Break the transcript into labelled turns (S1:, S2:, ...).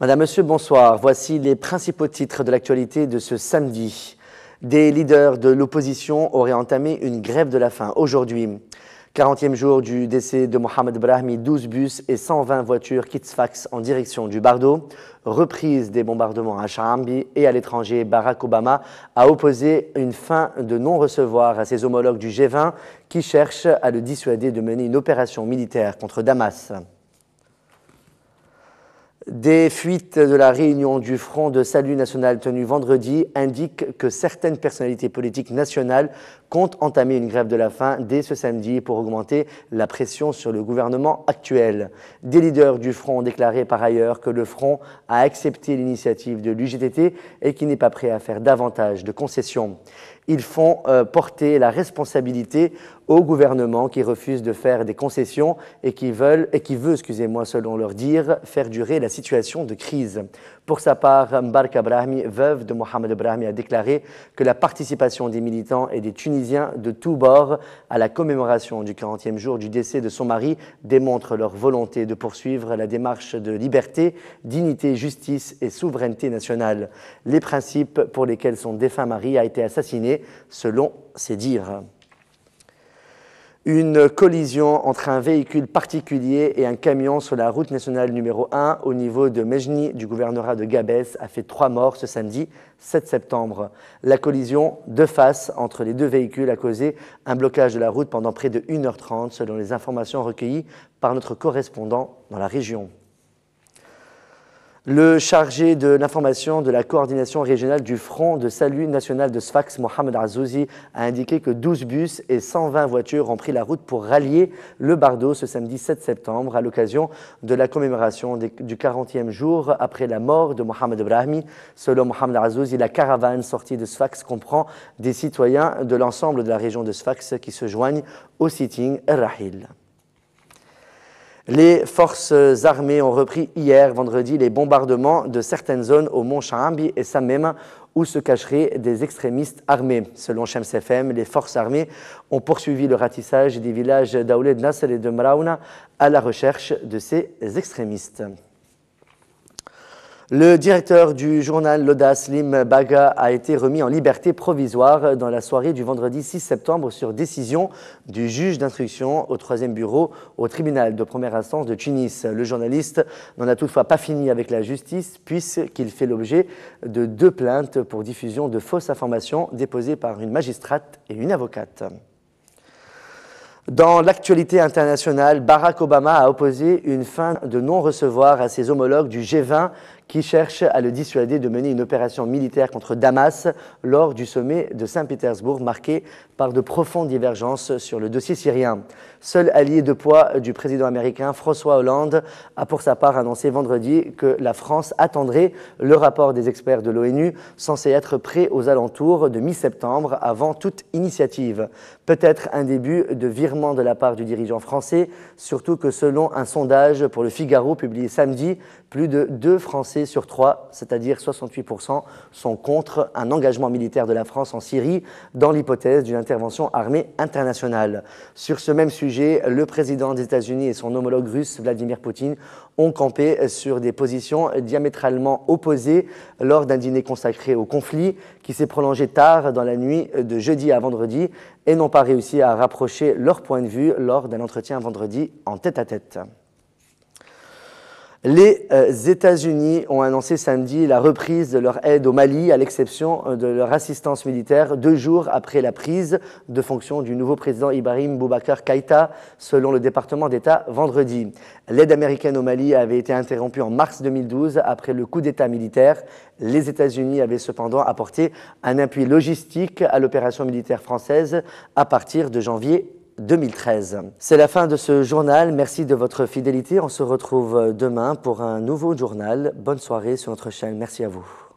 S1: Madame, Monsieur, bonsoir. Voici les principaux titres de l'actualité de ce samedi. Des leaders de l'opposition auraient entamé une grève de la faim aujourd'hui. 40e jour du décès de Mohamed Brahmi, 12 bus et 120 voitures quittent Sfax en direction du Bardo. Reprise des bombardements à Chaambi et à l'étranger, Barack Obama a opposé une fin de non-recevoir à ses homologues du G20 qui cherchent à le dissuader de mener une opération militaire contre Damas. Des fuites de la réunion du Front de Salut National tenue vendredi indiquent que certaines personnalités politiques nationales comptent entamer une grève de la faim dès ce samedi pour augmenter la pression sur le gouvernement actuel. Des leaders du Front ont déclaré par ailleurs que le Front a accepté l'initiative de l'UGTT et qu'il n'est pas prêt à faire davantage de concessions. Ils font porter la responsabilité au gouvernement qui refuse de faire des concessions et qui veut, selon leur dire, faire durer la situation de crise. Pour sa part, Mbarka Brahmi, veuve de Mohamed Brahmi, a déclaré que la participation des militants et des Tunisiens de tous bords à la commémoration du 40e jour du décès de son mari démontre leur volonté de poursuivre la démarche de liberté, dignité, justice et souveraineté nationale. Les principes pour lesquels son défunt mari a été assassiné, selon ses dires. Une collision entre un véhicule particulier et un camion sur la route nationale numéro 1 au niveau de Mejni du gouvernorat de Gabès a fait 3 morts ce samedi 7 septembre. La collision de face entre les deux véhicules a causé un blocage de la route pendant près de 1h30 selon les informations recueillies par notre correspondant dans la région. Le chargé de l'information de la coordination régionale du Front de Salut National de Sfax, Mohamed Azzouzi, a indiqué que 12 bus et 120 voitures ont pris la route pour rallier le Bardo ce samedi 7 septembre à l'occasion de la commémoration du 40e jour après la mort de Mohamed Brahmi. Selon Mohamed Azzouzi, la caravane sortie de Sfax comprend des citoyens de l'ensemble de la région de Sfax qui se joignent au sitting El-Rahil. Les forces armées ont repris hier, vendredi, les bombardements de certaines zones au mont Chaambi et Samem où se cacheraient des extrémistes armés. Selon Shams FM, les forces armées ont poursuivi le ratissage des villages d'Aouled Nasser et de Mraouna à la recherche de ces extrémistes. Le directeur du journal L'Audace, Lim Baga, a été remis en liberté provisoire dans la soirée du vendredi 6 septembre sur décision du juge d'instruction au 3e bureau au tribunal de première instance de Tunis. Le journaliste n'en a toutefois pas fini avec la justice puisqu'il fait l'objet de 2 plaintes pour diffusion de fausses informations déposées par une magistrate et une avocate. Dans l'actualité internationale, Barack Obama a opposé une fin de non-recevoir à ses homologues du G20 qui cherchent à le dissuader de mener une opération militaire contre Damas lors du sommet de Saint-Pétersbourg marqué par de profondes divergences sur le dossier syrien. Seul allié de poids du président américain François Hollande a pour sa part annoncé vendredi que la France attendrait le rapport des experts de l'ONU censé être prêt aux alentours de mi-septembre avant toute initiative. Peut-être un début de virement de la part du dirigeant français, surtout que selon un sondage pour le Figaro publié samedi, plus de 2 Français sur 3, c'est-à-dire 68%, sont contre un engagement militaire de la France en Syrie dans l'hypothèse d'une intervention armée internationale. Sur ce même sujet, le président des États-Unis et son homologue russe Vladimir Poutine ont campé sur des positions diamétralement opposées lors d'un dîner consacré au conflit qui s'est prolongé tard dans la nuit de jeudi à vendredi et n'ont pas réussi à rapprocher leur point de vue lors d'un entretien vendredi en tête-à-tête. Les États-Unis ont annoncé samedi la reprise de leur aide au Mali, à l'exception de leur assistance militaire, 2 jours après la prise de fonction du nouveau président Ibrahim Boubacar Keïta, selon le département d'État vendredi. L'aide américaine au Mali avait été interrompue en mars 2012 après le coup d'État militaire. Les États-Unis avaient cependant apporté un appui logistique à l'opération militaire française à partir de janvier 2013. C'est la fin de ce journal. Merci de votre fidélité. On se retrouve demain pour un nouveau journal. Bonne soirée sur notre chaîne. Merci à vous.